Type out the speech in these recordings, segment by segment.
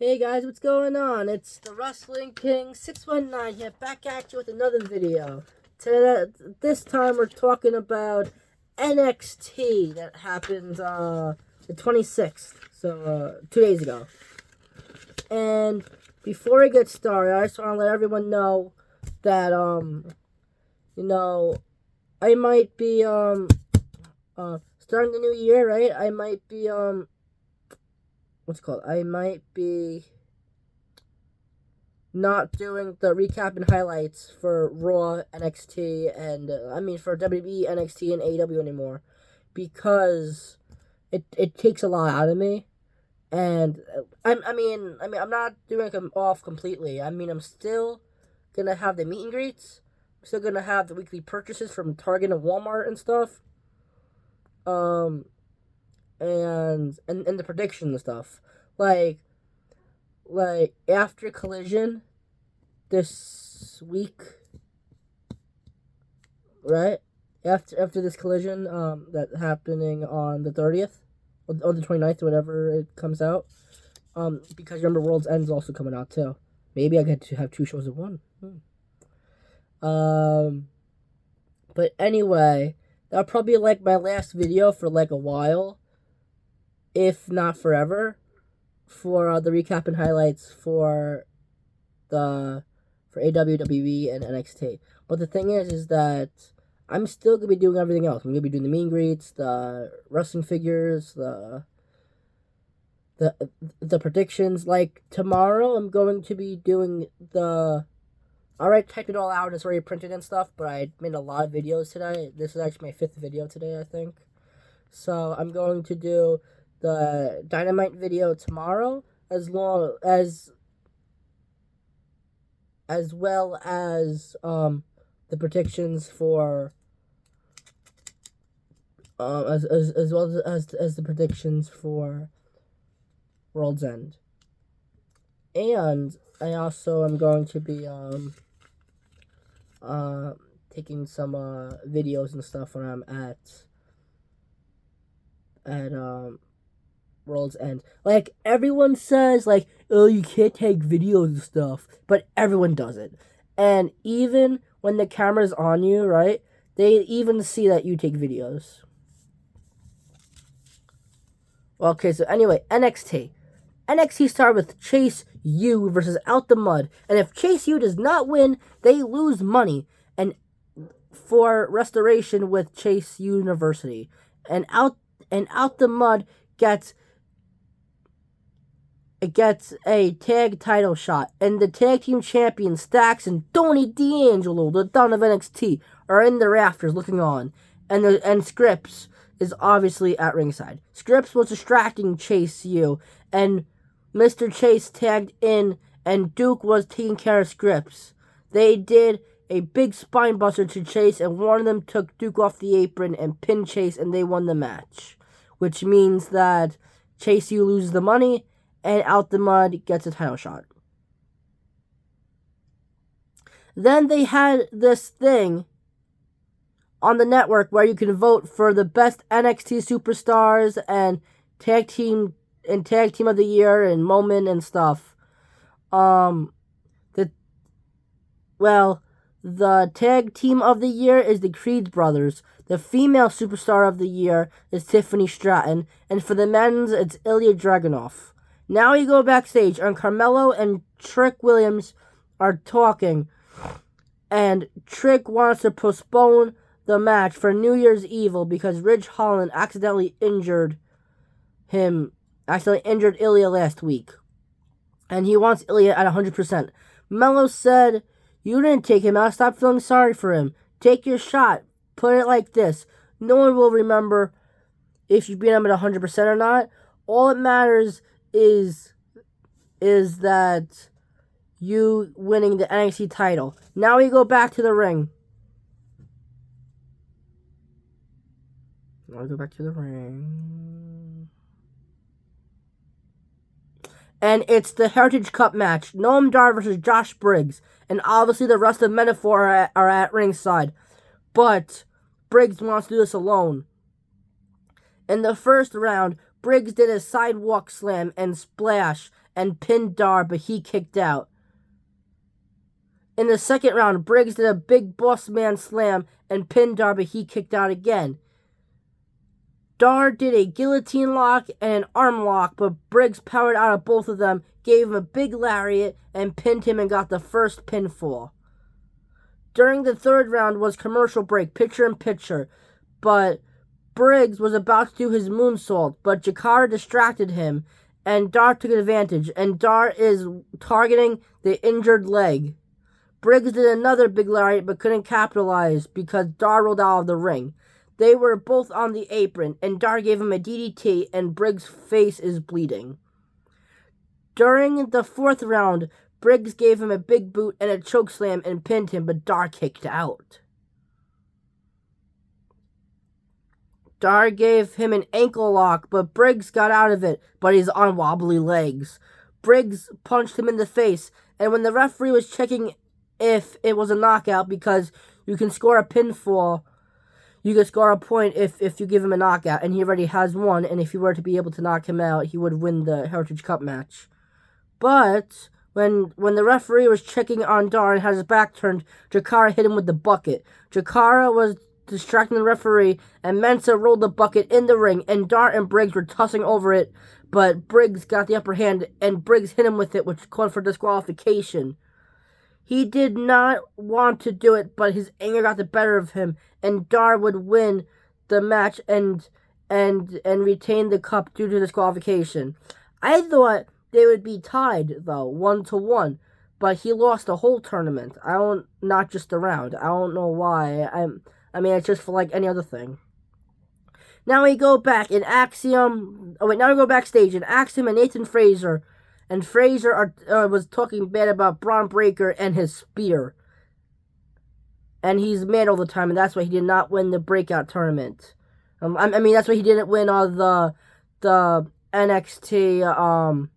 Hey guys, what's going on? It's the Wrestling King 619 here, back at you with another video. This time we're talking about NXT that happened the 26th, so 2 days ago. And before I get started, I just want to let everyone know that I might be starting the new year, right? I might be I might be not doing the recap and highlights for Raw, NXT, and for WWE, NXT, and AEW anymore, because it takes a lot out of me, and I'm not doing them off completely. I'm still gonna have the meet and greets. I'm still gonna have the weekly purchases from Target and Walmart and stuff. And the prediction and stuff. Like after Collision this week, right? After this Collision that happening on the 30th or the 29th or whatever it comes out. Because remember World's End's also coming out too. Maybe I get to have two shows at one. But anyway, that'll probably be like my last video for like a while, if not forever, for the recap and highlights for AWWE and NXT. But the thing is that I'm still gonna be doing everything else. I'm gonna be doing the meet and greets, the wrestling figures, the predictions. Like tomorrow, I'm going to be doing the. I already typed it all out. It's already printed and stuff. But I made a lot of videos today. This is actually my 5th video today, I think. So I'm going to do the Dynamite video tomorrow, as well as the predictions for as well as the predictions for World's End. And I also am going to be taking some videos and stuff when I'm at World's End. Like, everyone says, like, oh, you can't take videos and stuff, but everyone does it. And even when the camera's on you, right, they even see that you take videos. Okay, so anyway, NXT. NXT started with Chase U versus Out the Mud. And if Chase U does not win, they lose money and for restoration with Chase University. And Out the Mud gets a tag title shot. And the tag team champions Stax and Tony D'Angelo, the Dawn of NXT, are in the rafters looking on. And Scripps is obviously at ringside. Scripps was distracting Chase U, and Mr. Chase tagged in, and Duke was taking care of Scripps. They did a big spine buster to Chase, and one of them took Duke off the apron and pinned Chase, and they won the match. Which means that Chase U loses the money, and Out the Mud gets a title shot. Then they had this thing on the network where you can vote for the best NXT superstars and tag team of the year and moment and stuff. The tag team of the year is the Creed brothers. The female superstar of the year is Tiffany Stratton, and for the men's, it's Ilya Dragunov. Now you go backstage, and Carmelo and Trick Williams are talking, and Trick wants to postpone the match for New Year's Eve because Ridge Holland accidentally injured Ilya last week. And he wants Ilya at 100%. Mello said, you didn't take him out. Stop feeling sorry for him. Take your shot. Put it like this. No one will remember if you beat him at 100% or not. All that matters is that you winning the NXT title. Now we go back to the ring. And it's the Heritage Cup match. Noam Dar versus Josh Briggs. And obviously the rest of Metaphor are at ringside. But Briggs wants to do this alone. In the first round, Briggs did a sidewalk slam and splash and pinned Dar, but he kicked out. In the second round, Briggs did a big boss man slam and pinned Dar, but he kicked out again. Dar did a guillotine lock and an arm lock, but Briggs powered out of both of them, gave him a big lariat, and pinned him and got the first pinfall. During the third round was commercial break, picture in picture, but Briggs was about to do his moonsault, but Jakara distracted him, and Dar took advantage, and Dar is targeting the injured leg. Briggs did another big lariat but couldn't capitalize because Dar rolled out of the ring. They were both on the apron, and Dar gave him a DDT, and Briggs' face is bleeding. During the fourth round, Briggs gave him a big boot and a chokeslam and pinned him, but Dar kicked out. Dar gave him an ankle lock, but Briggs got out of it, but he's on wobbly legs. Briggs punched him in the face, and when the referee was checking if it was a knockout, because you can score a pinfall, you can score a point if you give him a knockout, and he already has one, and if you were to be able to knock him out, he would win the Heritage Cup match. But when the referee was checking on Dar and had his back turned, Jakara hit him with the bucket. Jakara was distracting the referee, and Mensah rolled the bucket in the ring, and Dar and Briggs were tossing over it, but Briggs got the upper hand, and Briggs hit him with it, which called for disqualification. He did not want to do it, but his anger got the better of him, and Dar would win the match and retain the cup due to disqualification. I thought they would be tied, though, 1-1, but he lost the whole tournament. Not just the round. I don't know why. I mean, it's just for like any other thing. Now we go back in Axiom. Now we go backstage in Axiom and Nathan Frazer. And Frazer was talking bad about Braun Breaker and his spear. And he's mad all the time, and that's why he did not win the breakout tournament. I mean, that's why he didn't win all the NXT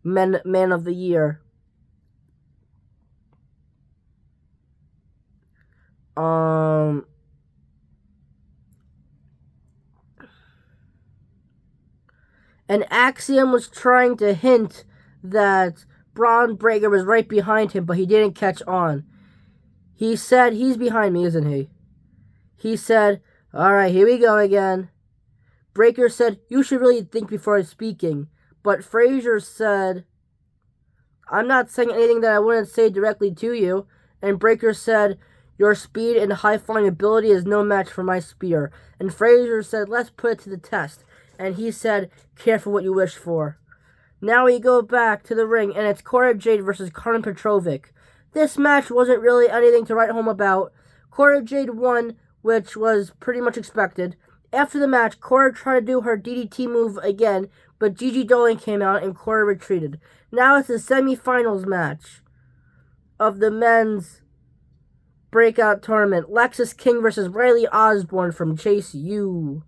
Man of the Year. And Axiom was trying to hint that Braun Breaker was right behind him, but he didn't catch on. He said, "He's behind me, isn't he?" He said, "Alright, here we go again." Breaker said, "You should really think before speaking." But Frazer said, "I'm not saying anything that I wouldn't say directly to you." And Breaker said, "Your speed and high-flying ability is no match for my spear." And Frazer said, "Let's put it to the test." And he said, "Careful what you wish for." Now we go back to the ring, and it's Cora Jade versus Karen Petrovic. This match wasn't really anything to write home about. Cora Jade won, which was pretty much expected. After the match, Cora tried to do her DDT move again, but Gigi Dolan came out and Cora retreated. Now it's the semifinals match of the men's breakout tournament. Lexis King versus Riley Osborne from Chase U.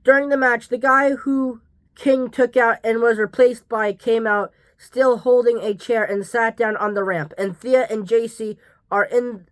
During the match, the guy who King took out and was replaced by came out still holding a chair and sat down on the ramp. And Thea and JC are in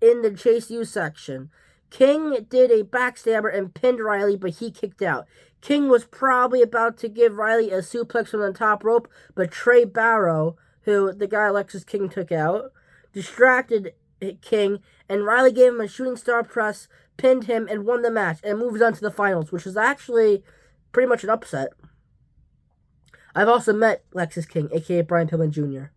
the Chase U section. King did a backstabber and pinned Riley, but he kicked out. King was probably about to give Riley a suplex from the top rope, but Trey Barrow, who the guy Lexis King took out, distracted King, and Riley gave him a shooting star press, pinned him, and won the match, and moved on to the finals, which is actually pretty much an upset. I've also met Lexis King, a.k.a. Brian Pillman Jr.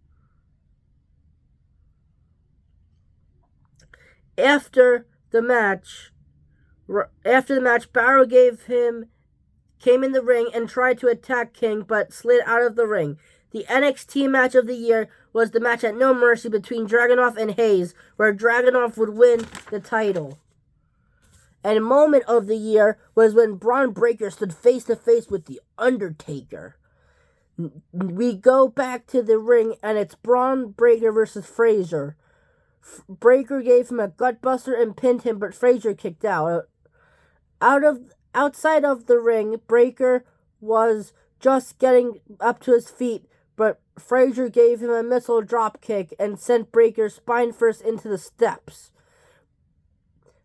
After the match, Barrow came in the ring and tried to attack King, but slid out of the ring. The NXT match of the year was the match at No Mercy between Dragunov and Hayes, where Dragunov would win the title. And moment of the year was when Braun Breaker stood face to face with The Undertaker. We go back to the ring, and it's Braun Breaker versus Frazer. Breaker gave him a gutbuster and pinned him, but Frazer kicked out. Outside of the ring, Breaker was just getting up to his feet, but Frazer gave him a missile drop kick and sent Breaker spine first into the steps.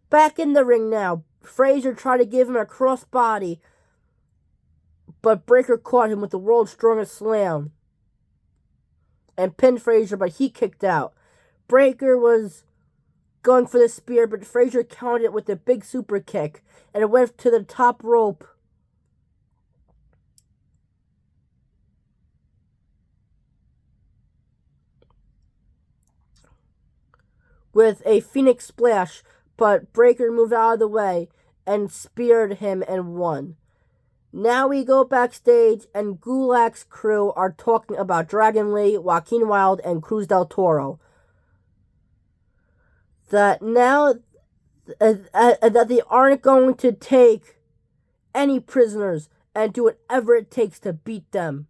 Back in the ring now, Frazer tried to give him a crossbody, but Breakker caught him with the world's strongest slam and pinned Frazier, but he kicked out. Breakker was going for the spear, but Frazier countered it with a big super kick, and it went to the top rope. With a Phoenix Splash, but Breakker moved out of the way and speared him and won. Now we go backstage, and Gulak's crew are talking about Dragon Lee, Joaquin Wilde, and Cruz del Toro. That now that they aren't going to take any prisoners and do whatever it takes to beat them.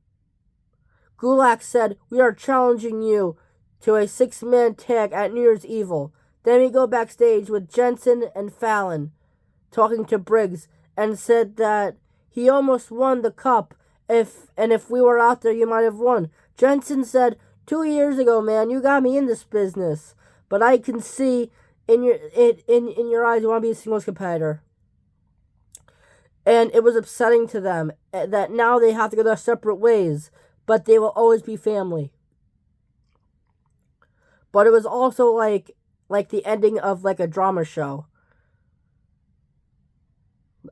Gulak said, "We are challenging you to a 6-man tag at New Year's Evil." Then we go backstage with Jensen and Fallon talking to Briggs and said that he almost won the cup. If we were out there, you might have won. Jensen said, 2 years ago, man, you got me in this business. But I can see in your eyes you want to be a singles competitor. And it was upsetting to them that now they have to go their separate ways, but they will always be family. But it was also like the ending of like a drama show.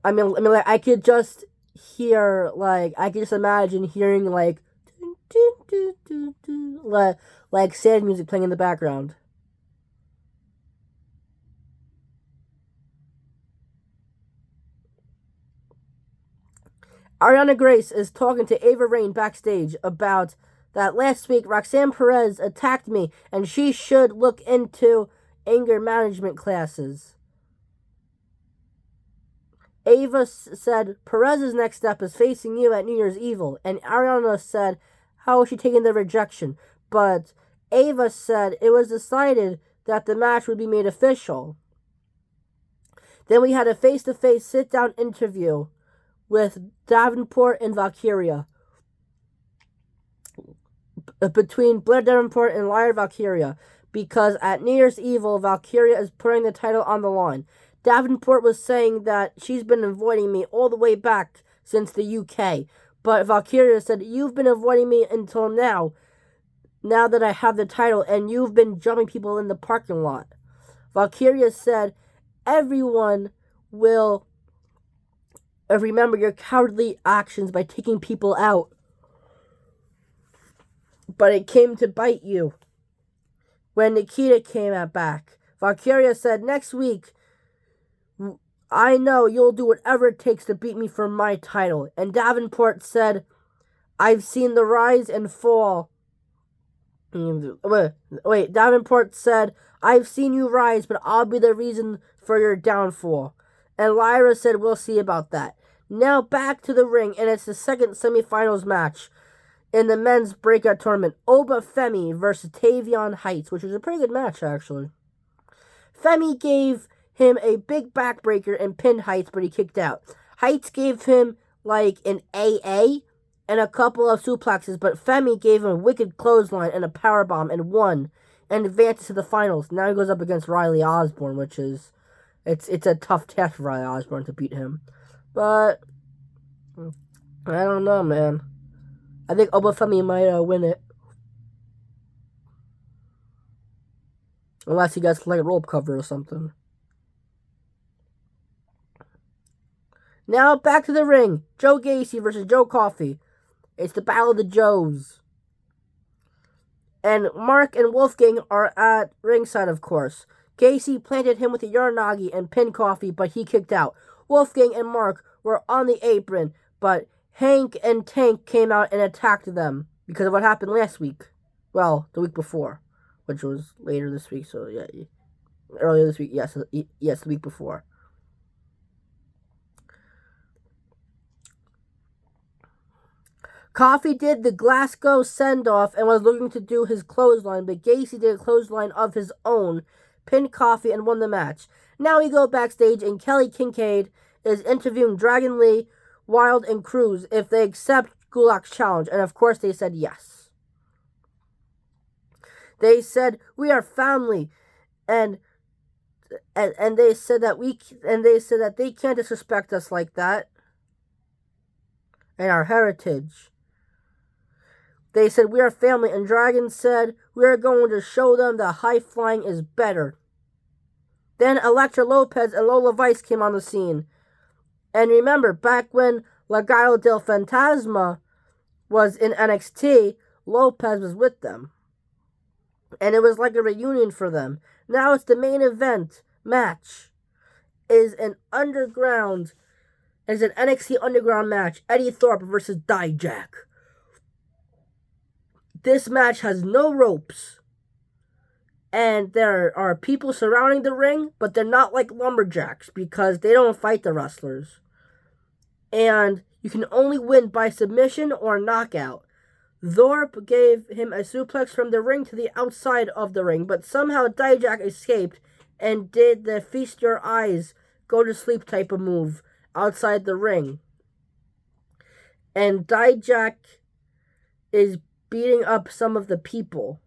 I mean, like I could just hear I could just imagine hearing like sad music playing in the background. Ariana Grace is talking to Ava Raine backstage about that last week Roxanne Perez attacked me and she should look into anger management classes. Ava said Perez's next step is facing you at New Year's Evil, and Ariana said how is she taking the rejection, but Ava said it was decided that the match would be made official. Then we had a face-to-face sit-down interview with Davenport and Valkyria. Between Blair Davenport and Lyra Valkyria, because at New Year's Evil, Valkyria is putting the title on the line. Davenport was saying that she's been avoiding me all the way back since the UK, but Valkyria said, you've been avoiding me until now that I have the title, and you've been jumping people in the parking lot. Valkyria said, everyone will remember your cowardly actions by taking people out. But it came to bite you when Nikita came back. Valkyria said, next week, I know you'll do whatever it takes to beat me for my title. And Davenport said, I've seen the rise and fall. Wait, Davenport said, I've seen you rise, but I'll be the reason for your downfall. And Lyra said, we'll see about that. Now back to the ring, and it's the second semifinals match in the men's breakout tournament. Oba Femi versus Tavion Heights, which was a pretty good match, actually. Femi gave him a big backbreaker and pinned Heights, but he kicked out. Heights gave him like an AA and a couple of suplexes, but Femi gave him a wicked clothesline and a powerbomb and won and advances to the finals. Now he goes up against Riley Osborne, which is it's a tough task for Riley Osborne to beat him. But I don't know, man. I think Obafemi might win it. Unless he gets like a rope cover or something. Now back to the ring. Joe Gacy versus Joe Coffey. It's the Battle of the Joes. And Mark and Wolfgang are at ringside, of course. Gacy planted him with a Uranagi and pinned Coffey, but he kicked out. Wolfgang and Mark were on the apron, but Hank and Tank came out and attacked them because of what happened last week. Well, the week before, which was later this week. So yeah, earlier this week. Yes, the week before. Coffey did the Glasgow send-off and was looking to do his clothesline, but Gacy did a clothesline of his own, pinned Coffey, and won the match. Now we go backstage, and Kelly Kincaid is interviewing Dragon Lee, Wilde, and Cruz if they accept Gulak's challenge, and of course they said yes. They said we are family, and they said that they can't disrespect us like that. and our heritage. They said, we are family, and Dragon said, we are going to show them that high flying is better. Then Elektra Lopez and Lola Vice came on the scene. And remember, back when Legado del Fantasma was in NXT, Lopez was with them. And it was like a reunion for them. Now it's the main event match. Is an NXT Underground match. Eddie Thorpe versus Dijak. This match has no ropes. And there are people surrounding the ring, but they're not like lumberjacks because they don't fight the wrestlers. And you can only win by submission or knockout. Thorpe gave him a suplex from the ring to the outside of the ring, but somehow Dijak escaped and did the feast your eyes, go to sleep type of move outside the ring. And Dijak is beating up some of the people.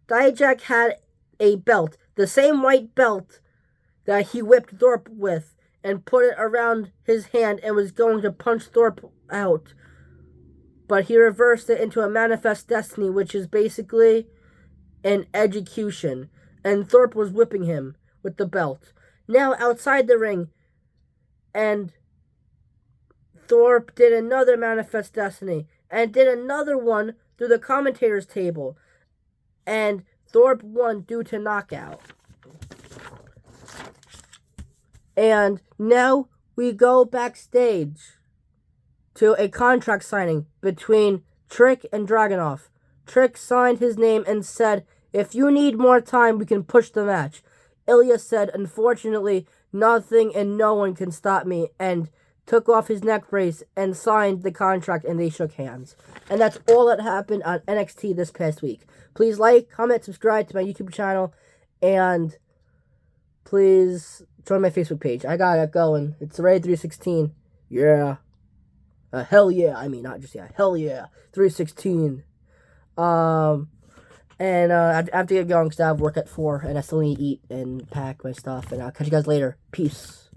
Dijak had a belt, the same white belt that he whipped Thorpe with, and put it around his hand and was going to punch Thorpe out. But he reversed it into a Manifest Destiny, which is basically an execution. And Thorpe was whipping him with the belt. Now outside the ring, and Thorpe did another Manifest Destiny, and did another one through the commentator's table. And Thorpe won due to knockout. And now we go backstage to a contract signing between Trick and Dragunov. Trick signed his name and said, if you need more time, we can push the match. Ilya said, unfortunately, nothing and no one can stop me, and took off his neck brace and signed the contract, and they shook hands. And that's all that happened on NXT this past week. Please like, comment, subscribe to my YouTube channel, and please join my Facebook page. I got it going. It's Ray 316. Yeah. Hell yeah. I mean, not just yeah. Hell yeah. 316. And I have to get going because I have work at 4, and I still need to eat and pack my stuff. And I'll catch you guys later. Peace.